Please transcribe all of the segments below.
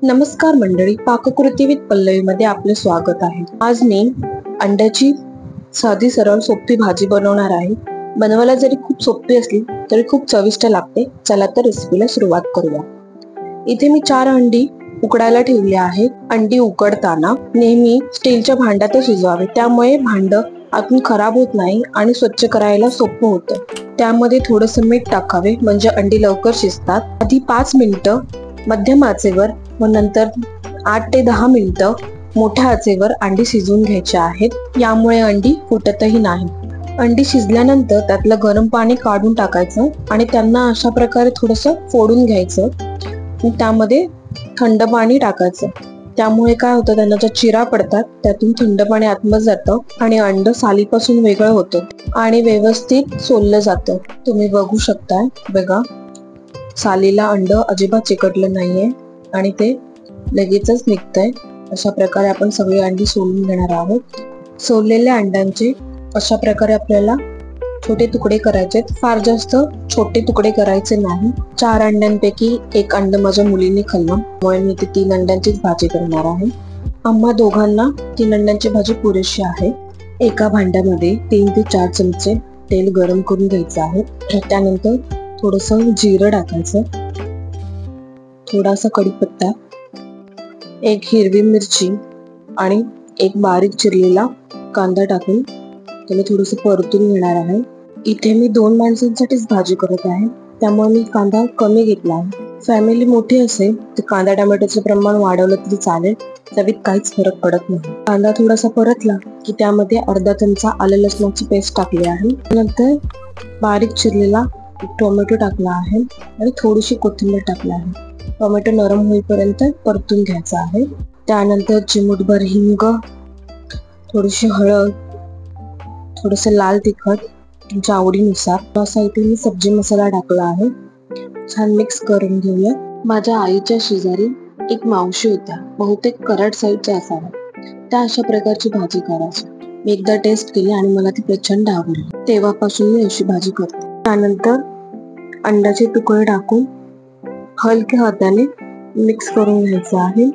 नमस्कार मंडळी, पाककृती विथ पल्लवी मध्ये आपले स्वागत आहे। आज मी अंड्याची साधी सरळ सोपी भाजी बनवणार आहे। बनवायला जरी खूप सोपी असली तरी खूप चविष्ट लागते। चला तर रेसिपीला सुरुवात करूया। इथे मी 4 अंडी उकडायला ठेवली आहेत। अंडी उकडताना नेहमी स्टीलच्या भांड्यात शिजवावे, त्यामुळे भांड आतून खराब होत नाही आणि स्वच्छ करायला सोपं होतं। त्यामध्ये थोडंसं मीठ टाकावे म्हणजे अंडी लवकर शिजतात। आधी 5 मिनिटं मध्यम आचेवर व नंतर 8 ते 10 मिनिटं मोठ्या आचेवर अंडी शिजवून घ्यायची आहेत। यामुळे अंडी फुटतही नाही। अंडी शिजल्यानंतर त्यातलं गरम पाणी काढून टाकायचं आणि त्यांना अशा प्रकारे थोडंसं फोडून घ्यायचं। त्यामध्ये थंड पाणी टाकायचं, त्यामुळे काय होतं, त्यांना ज्या चिरा पडतात त्यातून थंड पाणी आतमध्ये जातं आणि अंड सालीपासून वेगळं होतं आणि व्यवस्थित सोललं जातं। तुम्ही बघू शकताय, बघा सालीला अंड अजिबात चिकटलं नाहीये आणि ते लगेचच निघतंय। अशा प्रकारे आपण सगळी अंडी सोलून घेणार आहोत। सोललेल्या अंड्यांचे अशा प्रकारे आपल्याला छोटे तुकडे करायचे। फार जास्त छोटे तुकडे करायचे नाही। 4 अंड्यांपैकी 1 अंड माझ्या मुलीने खाल्लं, त्यामुळे मी इथे 3 अंड्यांचीच भाजी करणार आहे। आम्हा दोघांना 3 अंड्यांची भाजी पुरेशी आहे। एका भांड्यामध्ये 3 ते 4 चमचे तेल गरम करून घ्यायचं आहे। त्यानंतर थोडंसं जिरं टाकायचं, थोडासा कढीपत्ता, 1 हिरवी मिरची आणि 1 बारीक चिरलेला कांदा टाकून त्याला थोडंसं परतून घेणार आहे। इथे मी 2 माणसांसाठीच भाजी करत आहे, त्यामुळे मी कांदा कमी घेतला आहे। फॅमिली मोठी असेल तर कांदा टोमॅटोचं प्रमाण वाढवलं तरी चालेल, चवीत काहीच फरक पडत नाही। कांदा थोडासा परतला की त्यामध्ये अर्धा चमचा आलं लसणाची पेस्ट टाकली आहे। नंतर बारीक चिरलेला टोमॅटो टाकला आहे आणि थोडीशी कोथिंबीर टाकली आहे। टोमॅटो नरम होईपर्यंत परतून घ्यायचा आहे। त्यानंतर चिमूटभर हिंग, थोडीशी हळद, थोडंसं लाल तिखट तुमच्या आवडीनुसार असा इथे मी सब्जी मसाला टाकला आहे। छान मिक्स करून घेऊया। माझ्या आईच्या शेजारी एक मावशी होत्या, बहुतेक कराड साईडच्या असाव्या। त्या अशा प्रकारची भाजी करायच्या। मी एकदा टेस्ट केली आणि मला ती प्रचंड आवडली। तेव्हापासून मी अशी भाजी करते। त्यानंतर अंड्याचे तुकडे टाकून हलक्या हाताने मिक्स करून घ्यायचं आहे।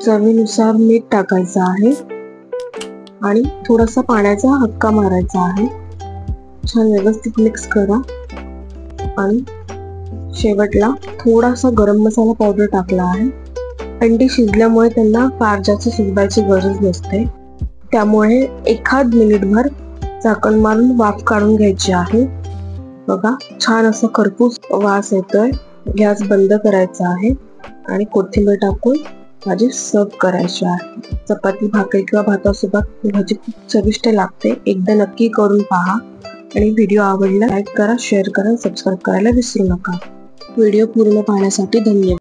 चवीनुसार मीठ टाकायचं आहे आणि थोडासा पाण्याचा हक्का मारायचा आहे। छान व्यवस्थित मिक्स करा आणि शेवटला थोडासा गरम मसाला पावडर टाकला आहे। अंडी शिजल्यामुळे त्यांना फार जास्त शिजवायची गरज नसते, त्यामुळे एखाद मिनिटभर झाकण मारून वाफ काढून घ्यायची आहे। बघा छान असं खरपूस वास येतोय। गॅस बंद करायचा आहे आणि कोथिंबीर टाकून भाजी सर्व करायची आहे। चपाती, भाकरी किंवा भातासोबत ही भाजी खूप चविष्ट लागते। एकदा नक्की करून पहा आणि व्हिडिओ आवडला लाईक करा, शेअर करा, सबस्क्राईब करायला विसरू नका। व्हिडिओ पूर्ण पाहण्यासाठी धन्यवाद।